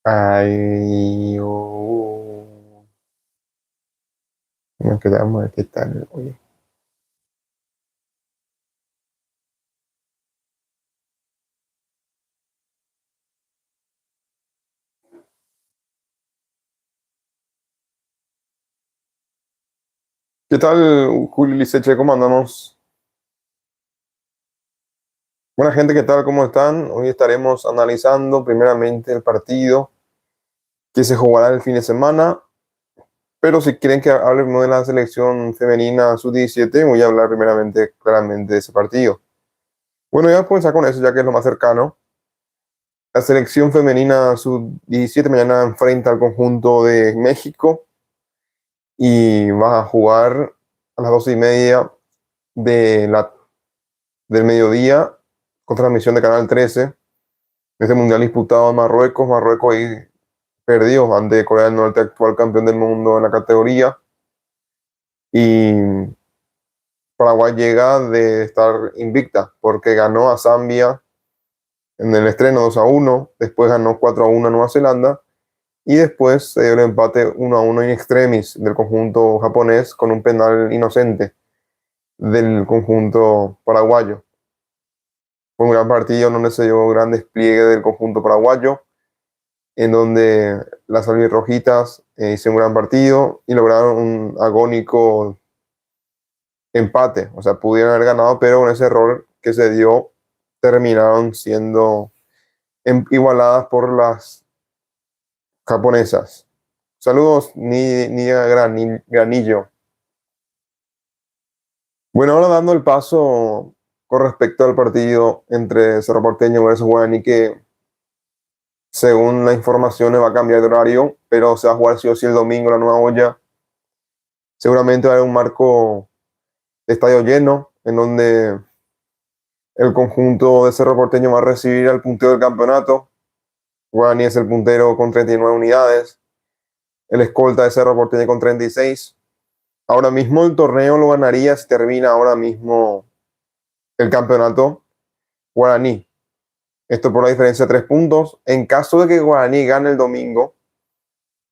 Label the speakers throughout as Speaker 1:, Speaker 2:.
Speaker 1: Ay, oh. Nos quedamos a ver qué tal. Oye. ¿Qué tal, Julio Liceche? ¿Cómo andamos? Buena gente, ¿qué tal? ¿Cómo están? Hoy estaremos analizando primeramente el partido que se jugará el fin de semana, pero si quieren que hablemos de la selección femenina sub-17, voy a hablar primeramente claramente de ese partido. Bueno, ya comenzar con eso, ya que es lo más cercano. La selección femenina sub-17 mañana enfrenta al conjunto de México y va a jugar a las 12:30 de del mediodía con transmisión de Canal 13. Este mundial disputado en Marruecos. Marruecos ahí perdió ante Corea del Norte, actual campeón del mundo en la categoría. Y Paraguay llega de estar invicta porque ganó a Zambia en el estreno 2-1. Después ganó 4-1 a Nueva Zelanda. Y después se dio el empate 1-1 in extremis del conjunto japonés con un penal inocente del conjunto paraguayo. Fue un gran partido donde se dio un gran despliegue del conjunto paraguayo, en donde las albirrojitas hicieron un gran partido y lograron un agónico empate. O sea, pudieron haber ganado, pero con ese error que se dio, terminaron siendo igualadas por las japonesas. Saludos, Granillo. Bueno, ahora dando el paso con respecto al partido entre Cerro Porteño versus Guaraní, que según las informaciones va a cambiar de horario, pero se va a jugar sí o sí el domingo en la Nueva Olla. Seguramente va a haber un marco de estadio lleno, en donde el conjunto de Cerro Porteño va a recibir al puntero del campeonato. Guaraní es el puntero con 39 unidades, el escolta de Cerro Porteño con 36. Ahora mismo el torneo lo ganaría si termina ahora mismo el campeonato Guaraní. Esto por la diferencia de 3 puntos. En caso de que Guaraní gane el domingo,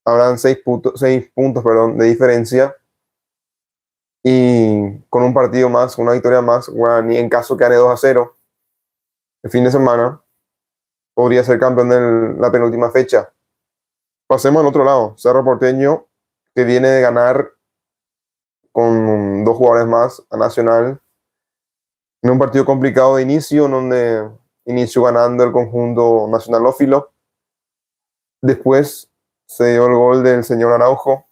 Speaker 1: habrán 6 puntos, perdón, de diferencia. Y con un partido más, una victoria más, Guaraní, en caso que gane 2-0 el fin de semana, podría ser campeón de la penúltima fecha. Pasemos al otro lado. Cerro Porteño, que viene de ganar con 2 jugadores más a Nacional, en un partido complicado de inicio, en donde inició ganando el conjunto nacionalófilo. Después se dio el gol del señor Araujo.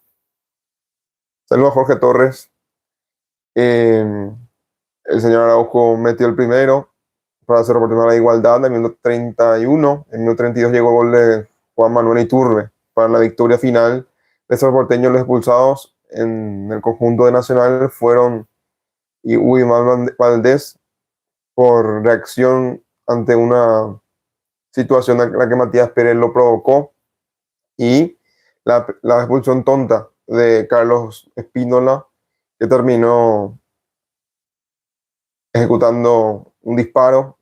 Speaker 1: Saludos a Jorge Torres. Eh, el señor Araujo metió el primero para hacer oportunidad la igualdad en el minuto 31. En el minuto 32 llegó el gol de Juan Manuel Iturbe para la victoria final de esos porteños. Los expulsados en el conjunto de Nacional fueron Wilmar Valdés por reacción ante una situación en la que Matías Pérez lo provocó, y la expulsión tonta de Carlos Espínola, que terminó ejecutando un disparo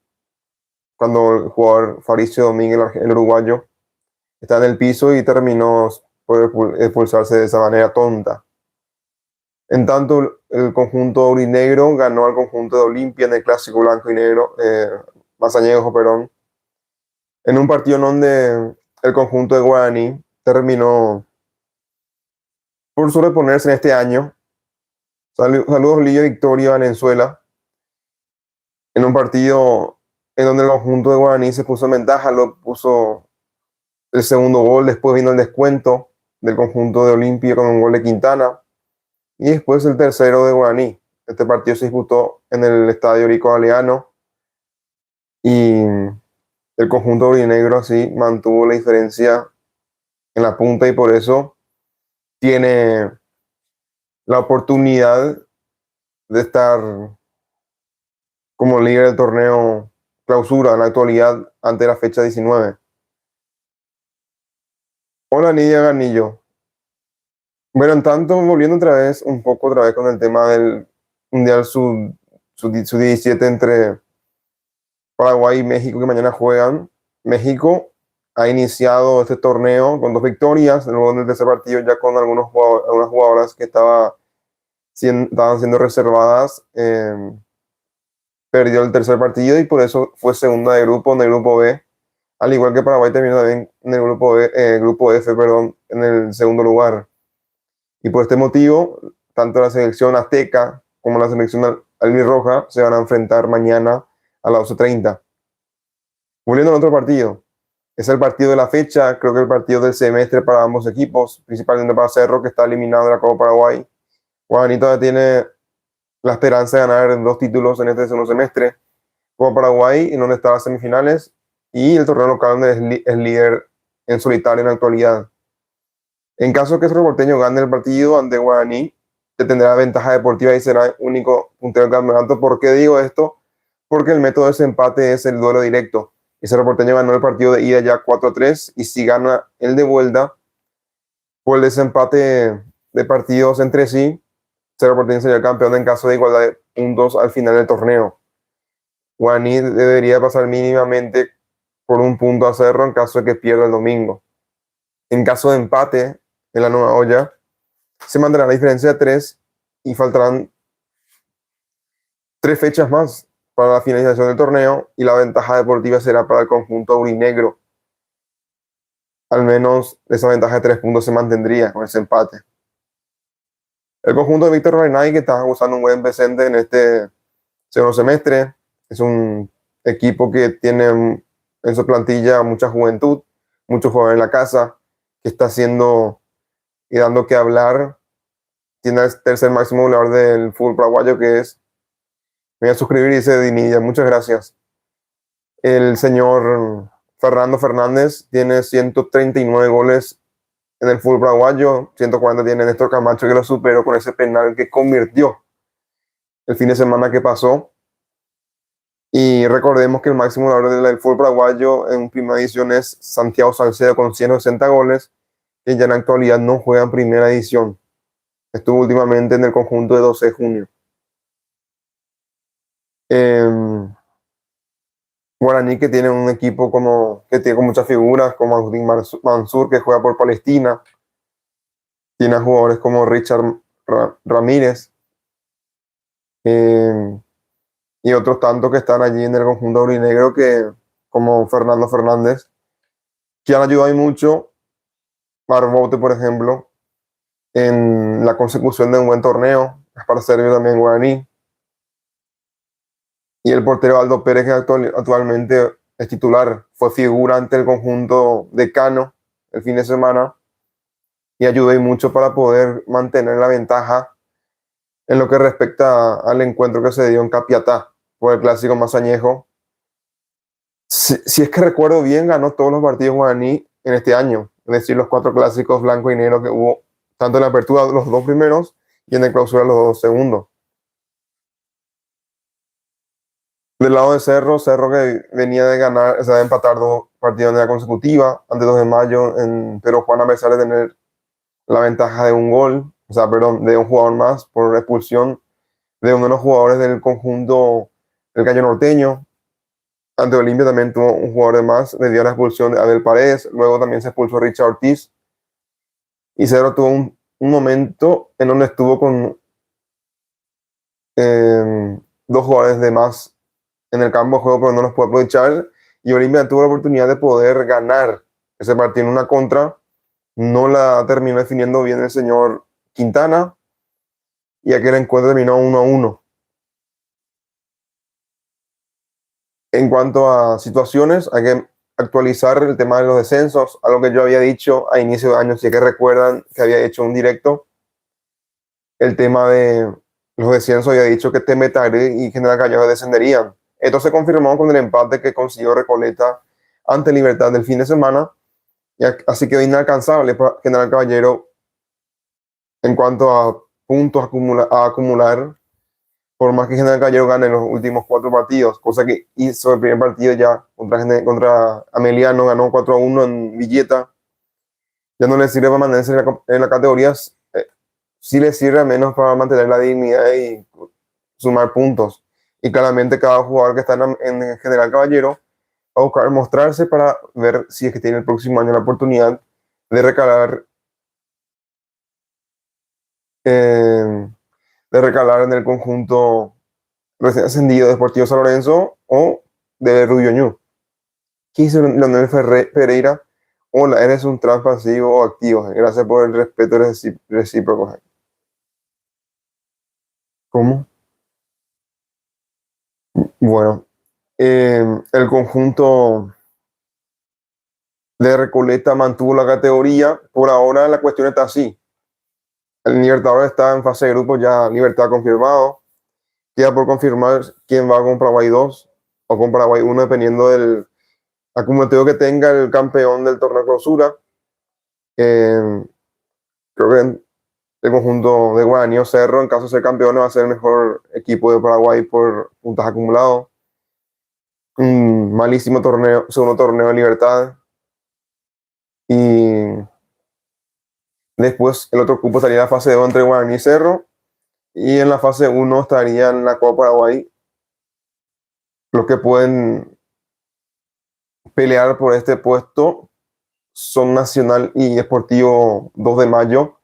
Speaker 1: cuando el jugador Fabricio Domínguez, el uruguayo, está en el piso y terminó por expulsarse de esa manera tonta. En tanto, el conjunto aurinegro ganó al conjunto de Olimpia en el clásico blanco y negro, Mazañejo, perdón, en un partido en donde el conjunto de Guaraní terminó por sobreponerse en este año. Saludos, Lillo Victoria Valenzuela, en un partido en donde el conjunto de Guaraní se puso en ventaja, lo puso el segundo gol, después vino el descuento del conjunto de Olimpia con un gol de Quintana, y después el tercero de Guaraní. Este partido se disputó en el estadio Rico Galeano, y el conjunto aurinegro así mantuvo la diferencia en la punta, y por eso tiene la oportunidad de estar como líder del torneo clausura en la actualidad ante la fecha 19. Hola, Nidia Ganillo. Bueno, en tanto, volviendo otra vez con el tema del Mundial Sub-17 entre Paraguay y México, que mañana juegan. México ha iniciado este torneo con 2 victorias, luego en el tercer partido ya con algunas jugadoras que estaban siendo reservadas, perdió el tercer partido y por eso fue segunda de grupo en el grupo B, al igual que Paraguay terminó también en el grupo B, grupo F, perdón, en el segundo lugar. Y por este motivo, tanto la selección azteca como la selección albirroja se van a enfrentar mañana a las 12:30. Volviendo al otro partido, es el partido de la fecha, creo que el partido del semestre para ambos equipos, principalmente para Cerro, que está eliminado de la Copa Paraguay. Guaraní todavía tiene la esperanza de ganar 2 títulos en este segundo semestre. Copa Paraguay, en donde está las semifinales, y el torneo local, donde es líder en solitario en la actualidad. En caso que Cerro Porteño gane el partido ante Guaraní, que tendrá ventaja deportiva y será el único puntero del campeonato. ¿Por qué digo esto? Porque el método de desempate es el duelo directo. Y Cerro Porteño ganó el partido de ida ya 4-3, y si gana el de vuelta, por el desempate de partidos entre sí, Cerro Porteño sería campeón en caso de igualdad de puntos al final del torneo. Guaraní debería pasar mínimamente por un punto a Cerro en caso de que pierda el domingo. En caso de empate en la nueva olla, se mantendrá la diferencia de 3 y faltarán 3 fechas más para la finalización del torneo, y la ventaja deportiva será para el conjunto aurinegro. Al menos esa ventaja de 3 puntos se mantendría con ese empate. El conjunto de Víctor Reynay, que está usando un buen presente en este segundo semestre, es un equipo que tiene en su plantilla mucha juventud, muchos jugadores en la casa, que está haciendo y dando que hablar. Tiene el tercer máximo goleador del fútbol paraguayo, que es, me voy a suscribir, dice Dinilla, muchas gracias. El señor Fernando Fernández tiene 139 goles en el fútbol paraguayo, 140 tiene Néstor Camacho, que lo superó con ese penal que convirtió el fin de semana que pasó. Y recordemos que el máximo goleador del fútbol paraguayo en primera edición es Santiago Salcedo con 160 goles, que ya en la actualidad no juega en primera edición. Estuvo últimamente en el conjunto de 12 de junio. Guaraní, que tiene un equipo que tiene con muchas figuras, como Agustín Mansur, que juega por Palestina. Tiene a jugadores como Richard Ramírez, y otros tantos que están allí en el conjunto aurinegro, como Fernando Fernández, que han ayudado mucho. Barbote, por ejemplo, en la consecución de un buen torneo, es para servir también Guaraní. Y el portero Aldo Pérez, que actualmente es titular, fue figura ante el conjunto de Cano el fin de semana, y ayudó mucho para poder mantener la ventaja en lo que respecta al encuentro que se dio en Capiatá por el clásico más añejo. Si es que recuerdo bien, ganó todos los partidos Guaraní en este año, es decir, los 4 clásicos blanco y negro que hubo, tanto en la apertura los 2 primeros y en la clausura los 2 segundos. Del lado de Cerro que venía de ganar, o sea, de empatar 2 partidos de la consecutiva, ante 2 de mayo, pero Juan, a pesar de tener la ventaja de un gol, o sea, perdón, de un jugador más por expulsión de uno de los jugadores del conjunto del Gallo Norteño. Ante Olimpia también tuvo un jugador de más, le dio la expulsión de Abel Paredes, luego también se expulsó Richard Ortiz, y Cerro tuvo un momento en donde estuvo con 2 jugadores de más en el campo de juego, pero no los pudo aprovechar, y Olimpia tuvo la oportunidad de poder ganar ese partido en una contra. No la terminó definiendo bien el señor Quintana, y aquel encuentro terminó 1-1. En cuanto a situaciones, hay que actualizar el tema de los descensos, algo que yo había dicho a inicio de año, si es que recuerdan que había hecho un directo. El tema de los descensos, había dicho que Temetare y General Cañón descenderían. Esto se confirmó con el empate que consiguió Recoleta ante Libertad del fin de semana, y así quedó inalcanzable para General Caballero en cuanto a puntos a acumular, por más que General Caballero gane los últimos 4 partidos, cosa que hizo el primer partido ya contra Ameliano, ganó 4-1 en Villeta. Ya no le sirve para mantenerse en la categoría, sí le sirve al menos para mantener la dignidad y sumar puntos. Y claramente cada jugador que está en General Caballero a buscar mostrarse para ver si es que tiene el próximo año la oportunidad de recalar, eh, de recalar en el conjunto recién ascendido de Deportivo San Lorenzo o de Rubio Ñu. ¿Qué dice Leonel Pereira? Hola, ¿eres un trans pasivo o activo? Gracias por el respeto recíproco. ¿Cómo? Bueno, el conjunto de Recoleta mantuvo la categoría. Por ahora la cuestión está así. El Libertadores está en fase de grupo, ya Libertad confirmado. Queda por confirmar quién va con Paraguay 2 o con Paraguay 1, dependiendo del acumulativo que tenga el campeón del torneo clausura. Eh, Creo que el conjunto de Guaraní o Cerro, en caso de ser campeón, va a ser el mejor equipo de Paraguay por puntos acumulados. Un malísimo torneo, segundo torneo de Libertad. Y después el otro cupo estaría en la fase 2 entre Guaraní y Cerro. Y en la fase 1 estaría en la Copa Paraguay los que pueden pelear por este puesto son Nacional y Sportivo 2 de Mayo,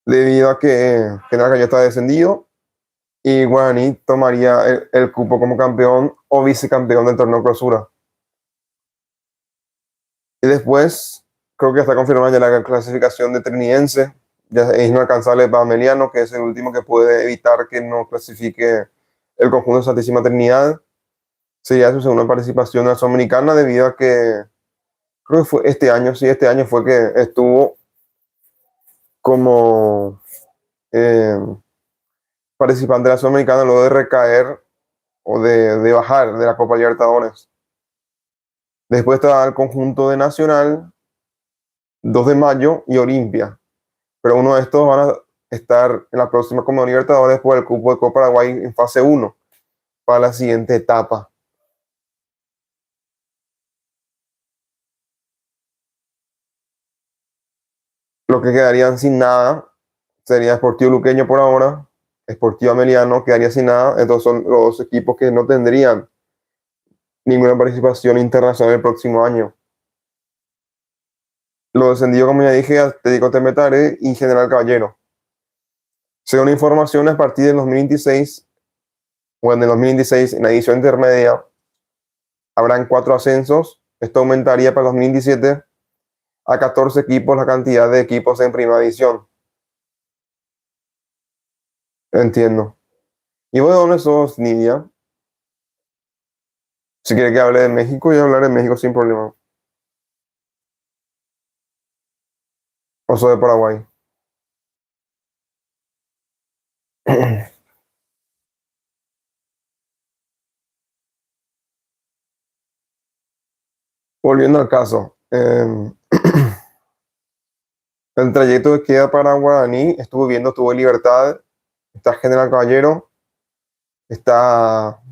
Speaker 1: debido a que General Cañón está descendido y Guaraní tomaría el cupo como campeón o vicecampeón del torneo clausura. Y después, creo que está confirmada ya la clasificación de Trinidense, ya es inalcanzable para Meliano, que es el último que puede evitar que no clasifique el conjunto de Santísima Trinidad. Sería su segunda participación en la Sudamericana, debido a que creo que fue este año, sí, este año fue que estuvo como eh, participante de la Sudamericana luego de recaer o de bajar de la Copa Libertadores. Después está el conjunto de Nacional, 2 de Mayo y Olimpia. Pero uno de estos van a estar en la próxima Copa Libertadores por el cupo de Copa Paraguay en fase 1 para la siguiente etapa. Los que quedarían sin nada sería Sportivo Luqueño por ahora, Sportivo Ameliano quedaría sin nada. Estos son los dos equipos que no tendrían ninguna participación internacional el próximo año. Lo descendido, como ya dije, Atlético Temetare y General Caballero. Según informaciones, a partir del 2026, o en el 2026, en la edición intermedia, habrán 4 ascensos. Esto aumentaría para el 2027 a 14 equipos la cantidad de equipos en primera división. Entiendo. ¿Y vos de dónde sos, Nidia? Si quiere que hable de México, yo hablaré de México sin problema. O soy de Paraguay. Volviendo al caso, el trayecto que queda para Guaraní, estuve viendo, estuvo en Libertad, está General Caballero, está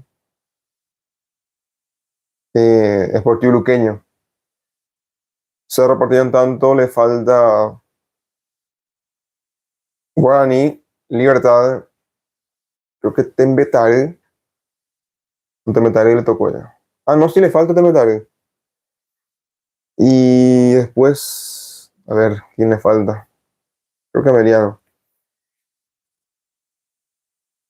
Speaker 1: Sportivo Luqueño. Cerro Partido en tanto le falta Guaraní, Libertad, creo que Tembetare. Tembetare le tocó ya. Ah, no, sí le falta Tembetare. Y después, a ver, ¿quién le falta? Creo que Meriano.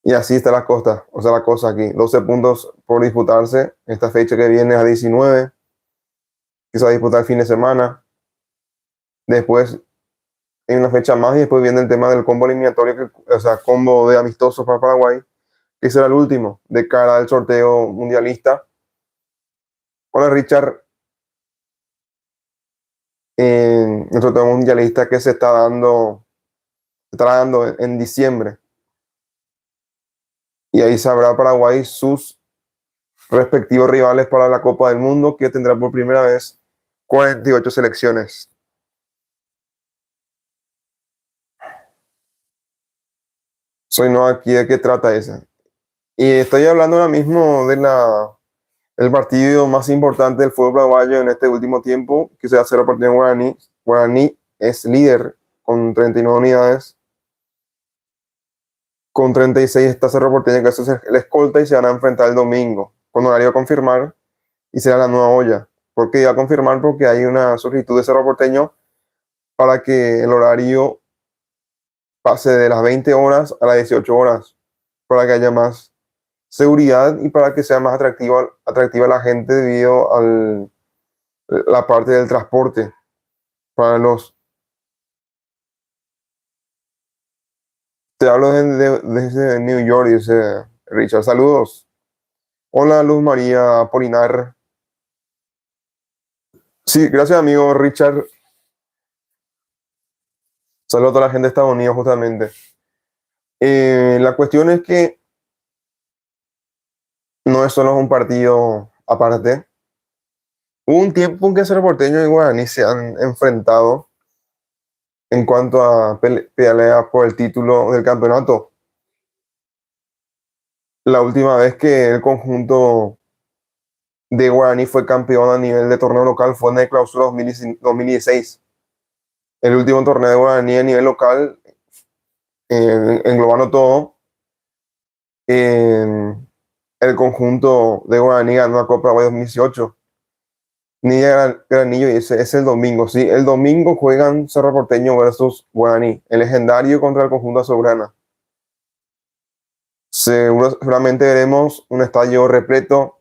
Speaker 1: Y así está la costa, o sea, la cosa aquí. 12 puntos por disputarse. Esta fecha que viene a 19, que se va a disputar el fin de semana. Después hay una fecha más y después viene el tema del combo eliminatorio, o sea, combo de amistosos para Paraguay, que será el último de cara al sorteo mundialista. Hola Richard, en el sorteo mundialista que se estará dando en diciembre. Y ahí sabrá Paraguay sus respectivos rivales para la Copa del Mundo, que tendrá por primera vez 48 selecciones. Soy no aquí de qué trata esa. Y estoy hablando ahora mismo el partido más importante del fútbol paraguayo en este último tiempo, que se va a hacer a partir de Guaraní. Guaraní es líder con 39 unidades. Con 36 está Cerro Porteño, que es el escolta, y se van a enfrentar el domingo, con horario a confirmar, y será la nueva olla. Porque iba a confirmar porque hay una solicitud de Cerro Porteño para que el horario pase de las 20 horas a las 18 horas, para que haya más seguridad y para que sea más atractiva la gente debido a la parte del transporte para los... Te hablo desde New York, dice Richard. Saludos. Hola, Luz María Polinar. Sí, gracias, amigo Richard. Saludos a toda la gente de Estados Unidos, justamente. La cuestión es que no es solo un partido aparte. Hubo un tiempo en que Cerro Porteño y Guaraní se han enfrentado en cuanto a pelea por el título del campeonato. La última vez que el conjunto de Guaraní fue campeón a nivel de torneo local fue en el Clausura 2016. El último torneo de Guaraní a nivel local, englobando todo, el conjunto de Guaraní ganó la Copa Guay 2018. Ni Granillo, y ese es el domingo, sí. El domingo juegan Cerro Porteño versus Guaraní, el legendario contra el conjunto azulgrana. Seguramente veremos un estadio repleto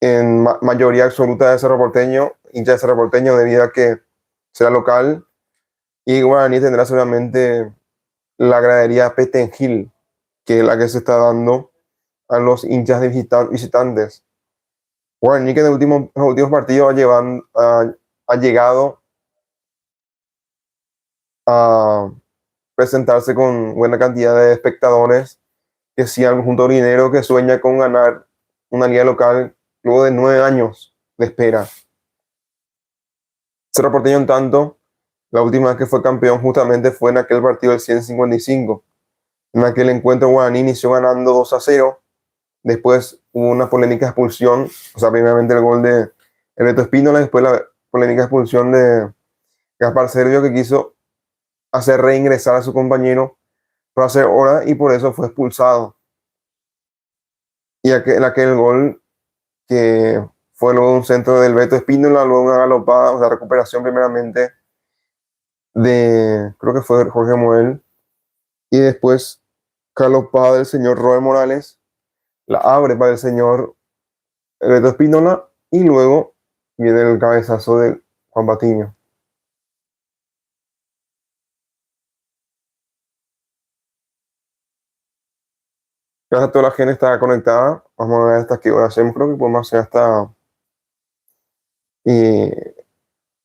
Speaker 1: en mayoría absoluta de Cerro Porteño, hincha de Cerro Porteño, debido a que será local, y Guaraní tendrá seguramente la gradería Petengil, que es la que se está dando a los hinchas de visitantes. Guaraní, que en los últimos partidos ha llegado a presentarse con buena cantidad de espectadores, que sí, al conjunto dinero que sueña con ganar una liga local luego de 9 años de espera. Cerro Porteño, en tanto, la última vez que fue campeón justamente fue en aquel partido del 155. En aquel encuentro Guaraní inició ganando 2-0. Después hubo una polémica expulsión, o sea, primeramente el gol de Beto Espínola, después la polémica expulsión de Gaspar Servio, que quiso hacer reingresar a su compañero para hacer hora y por eso fue expulsado. Y aquel gol que fue luego un centro del Beto Espínola, luego una galopada, o sea, recuperación primeramente de, creo que fue Jorge Morel, y después galopada del señor Robert Morales, la abre para el señor Beto Espínola y luego viene el cabezazo de Juan Patiño. Gracias a toda la gente que está conectada. Vamos a ver hasta qué hora hacemos. Creo que podemos hacer hasta eh,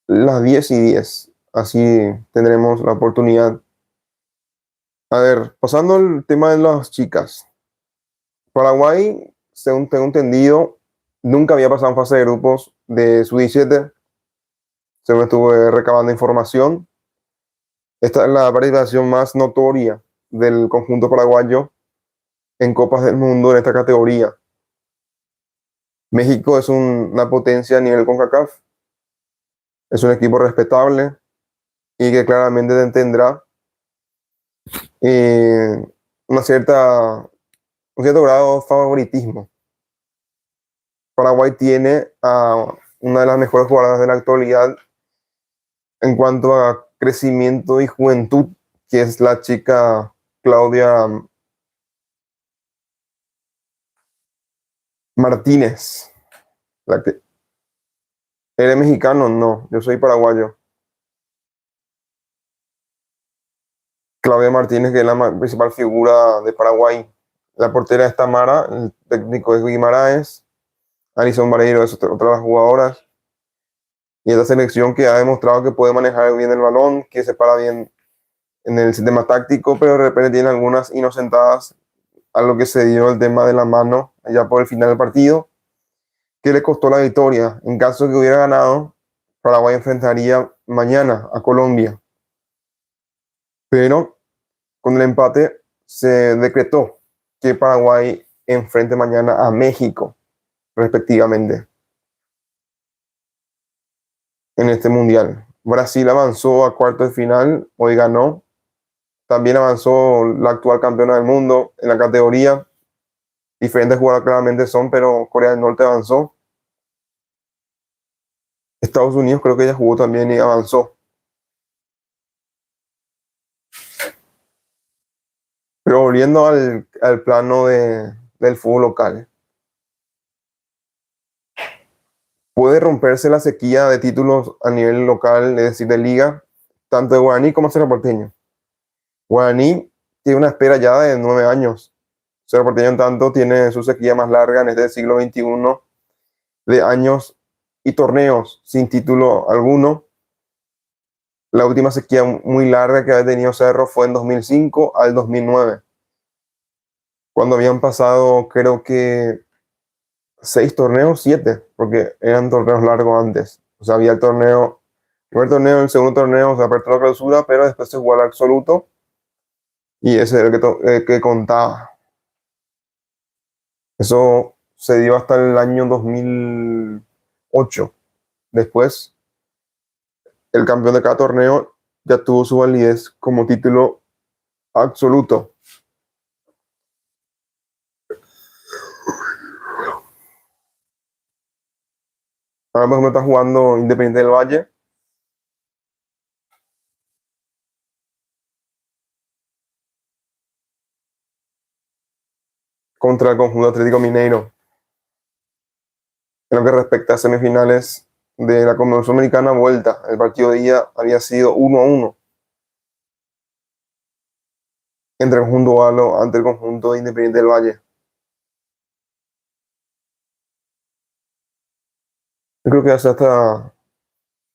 Speaker 1: las 10:10. Así tendremos la oportunidad. A ver, pasando al tema de las chicas. Paraguay, según tengo entendido, nunca había pasado en fase de grupos de Sub-17. Según estuve recabando información. Esta es la participación más notoria del conjunto paraguayo en Copas del Mundo en esta categoría. México es una potencia a nivel CONCACAF. Es un equipo respetable y que claramente tendrá eh, un cierto grado de favoritismo. Paraguay tiene a una de las mejores jugadoras de la actualidad en cuanto a crecimiento y juventud, que es la chica Claudia Martínez. ¿Eres mexicano? No, yo soy paraguayo. Claudia Martínez, que es la principal figura de Paraguay. La portera es Tamara, el técnico es Guimaraes, Alison Vareiro es otra de las jugadoras. Y esta selección que ha demostrado que puede manejar bien el balón, que se para bien en el sistema táctico, pero de repente tiene algunas inocentadas a lo que se dio el tema de la mano allá por el final del partido, que le costó la victoria. En caso de que hubiera ganado, Paraguay enfrentaría mañana a Colombia. Pero con el empate se decretó que Paraguay enfrente mañana a México, respectivamente, en este mundial. Brasil avanzó a cuartos de final, hoy ganó. También avanzó la actual campeona del mundo en la categoría. Diferentes jugadores claramente son, pero Corea del Norte avanzó. Estados Unidos creo que ya jugó también y avanzó. Pero volviendo al plano del fútbol local, puede romperse la sequía de títulos a nivel local, es decir, de liga, tanto de Guaraní como Cerro Porteño. Guaraní tiene una espera ya de 9 años. Cerro Porteño, en tanto, tiene su sequía más larga en este siglo XXI de años y torneos sin título alguno. La última sequía muy larga que ha tenido Cerro fue en 2005 al 2009, cuando habían pasado creo que 6 torneos, 7, porque eran torneos largos antes. O sea, había el primer torneo, el segundo torneo, se apertura la clausura, pero después se jugó al absoluto y ese era el que contaba. Eso se dio hasta el año 2008. Después, el campeón de cada torneo ya tuvo su validez como título absoluto. Ahora, por ejemplo, está jugando Independiente del Valle contra el conjunto Atlético Mineiro. En lo que respecta a semifinales de la Conmebol Sudamericana, vuelta. El partido de ida había sido 1-1 entre el conjunto Galo ante el conjunto de Independiente del Valle. Yo creo que hace hasta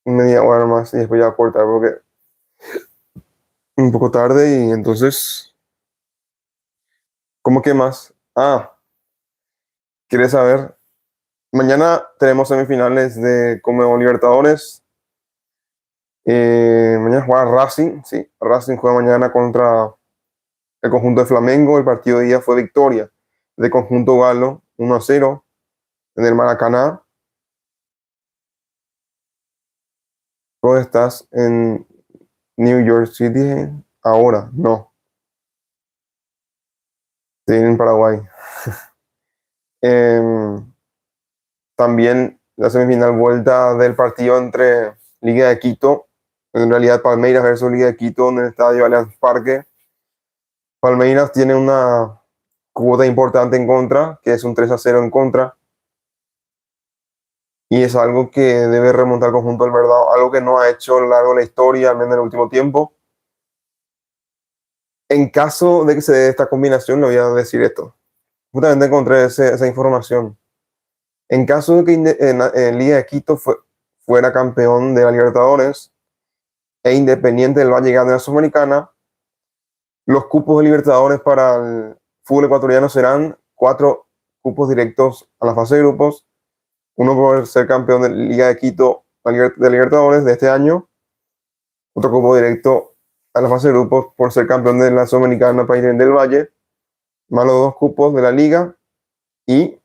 Speaker 1: media hora más y después ya cortar porque un poco tarde y entonces, ¿cómo que más? Ah, ¿quieres saber? Mañana tenemos semifinales de Conmebol Libertadores. Mañana juega Racing, sí. Racing juega mañana contra el conjunto de Flamengo. El partido de día fue victoria del conjunto galo 1-0 en el Maracaná. ¿Tú estás en New York City ahora? No, estoy en Paraguay. Em, También la semifinal vuelta del partido entre Liga de Quito, en realidad Palmeiras versus Liga de Quito en el estadio Allianz Parque. Palmeiras tiene una cuota importante en contra, que es un 3-0 en contra, y es algo que debe remontar el conjunto del Verdado, algo que no ha hecho a lo largo de la historia, al menos en el último tiempo. En caso de que se dé esta combinación, le voy a decir esto. Justamente encontré esa información. En caso de que en Liga de Quito fuera campeón de la Libertadores e Independiente del Valle gane la Sudamericana, los cupos de Libertadores para el fútbol ecuatoriano serán 4 cupos directos a la fase de grupos, uno por ser campeón de Liga de Quito de Libertadores de este año, otro cupo directo a la fase de grupos por ser campeón de la Sudamericana para Independiente del Valle, más los 2 cupos de la Liga y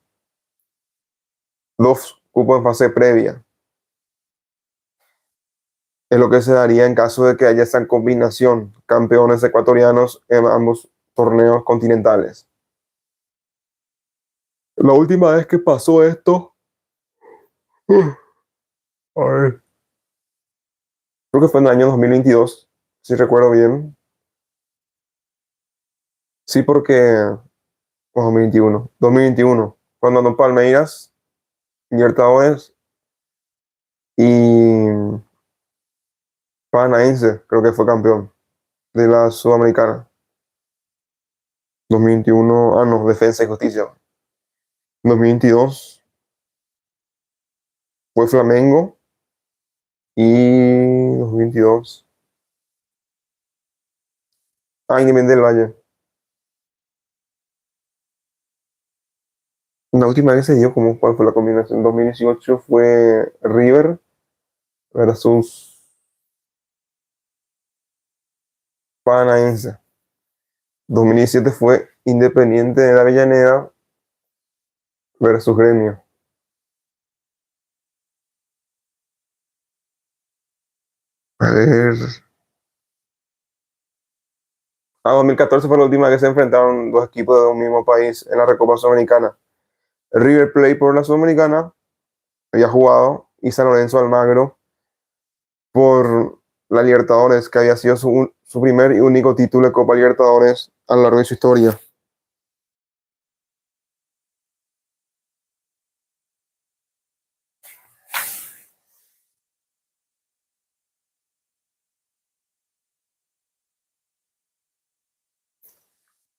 Speaker 1: 2 cupos en fase previa. Es lo que se daría en caso de que haya esa combinación, campeones ecuatorianos en ambos torneos continentales. La última vez que pasó esto, a ver, creo que fue en el año 2022, si recuerdo bien. Sí, porque, 2021, cuando ganó Palmeiras, Libertadores y Paranaense, creo que fue campeón de la Sudamericana. 2021, no, Defensa y Justicia. 2022 fue Flamengo y 2022, Independiente del Valle. La última vez se dio, ¿cuál fue la combinación? 2018 fue River versus Paranaense. 2017 fue Independiente de la Avellaneda versus Gremio. A ver, 2014 fue la última que se enfrentaron dos equipos de un mismo país en la Recopa Sudamericana. River Plate por la Sudamericana había jugado y San Lorenzo Almagro por la Libertadores, que había sido su primer y único título de Copa Libertadores a lo largo de su historia.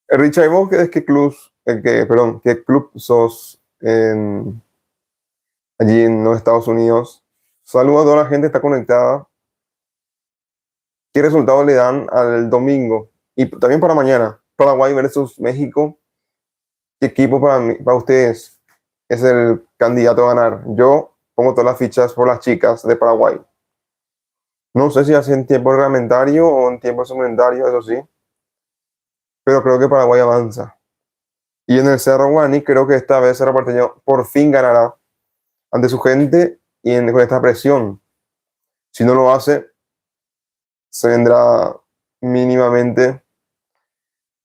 Speaker 1: Richard, ¿y vos qué club sos allí en los Estados Unidos? Saludos a toda la gente que está conectada. ¿Qué resultado le dan al domingo? Y también para mañana, Paraguay versus México. ¿Qué equipo para ustedes es el candidato a ganar? Yo pongo todas las fichas por las chicas de Paraguay. No sé si hace en tiempo reglamentario o en tiempo suplementario, eso sí, pero creo que Paraguay avanza. Y en el Cerro Guaraní creo que esta vez Cerro Porteño por fin ganará ante su gente y con esta presión. Si no lo hace, se vendrá mínimamente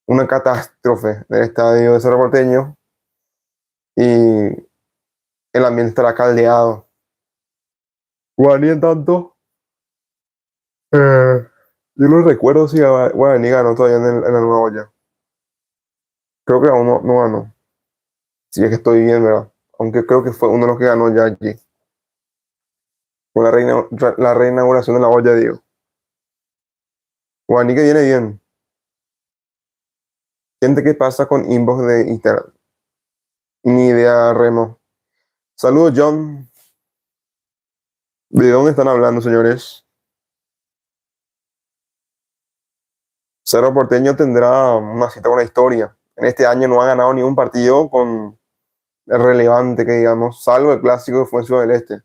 Speaker 1: una catástrofe del estadio de Cerro Porteño y el ambiente estará caldeado. Guaraní en tanto, eh, yo no recuerdo si Guaraní ganó todavía en la nueva olla. Creo que aún no ganó. Si es que estoy bien, ¿verdad? Aunque creo que fue uno de los que ganó ya allí. Con la reinauguración de la olla, digo. Guaraní que viene bien. Gente, ¿qué pasa con inbox de Instagram? Ni idea, Remo. Saludos, John. ¿De dónde están hablando, señores? Cerro Porteño tendrá una cita con la historia. En este año no ha ganado ni un partido con relevante, que digamos, salvo el clásico que fue en Ciudad del Este.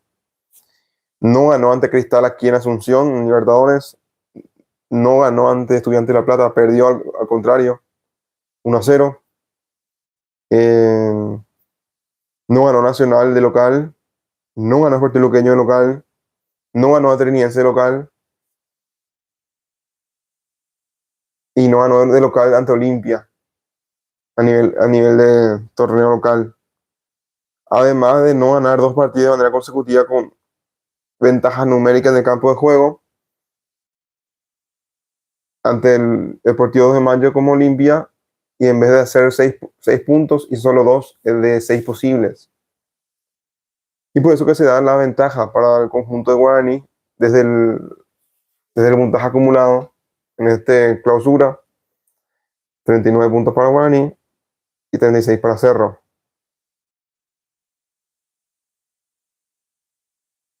Speaker 1: No ganó ante Cristal aquí en Asunción, en Libertadores. No ganó ante Estudiantes de La Plata, perdió al contrario, 1-0. Eh, no ganó Nacional de local, no ganó Fuerte Luqueño de local, no ganó Atriniense de local y no ganó de local ante Olimpia a nivel de torneo local. Además de no ganar dos partidos de manera consecutiva con ventajas numéricas en el campo de juego ante el Deportivo de Mayo como Olimpia, y en vez de hacer seis puntos y solo dos, es de seis posibles. Y por eso que se da la ventaja para el conjunto de Guaraní desde el puntaje acumulado en este clausura: 39 puntos para Guaraní y 36 para Cerro.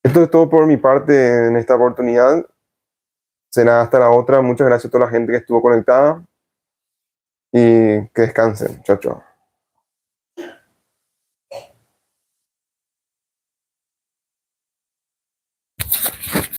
Speaker 1: Esto es todo por mi parte en esta oportunidad. Será hasta la otra. Muchas gracias a toda la gente que estuvo conectada y que descansen. Chao, chao.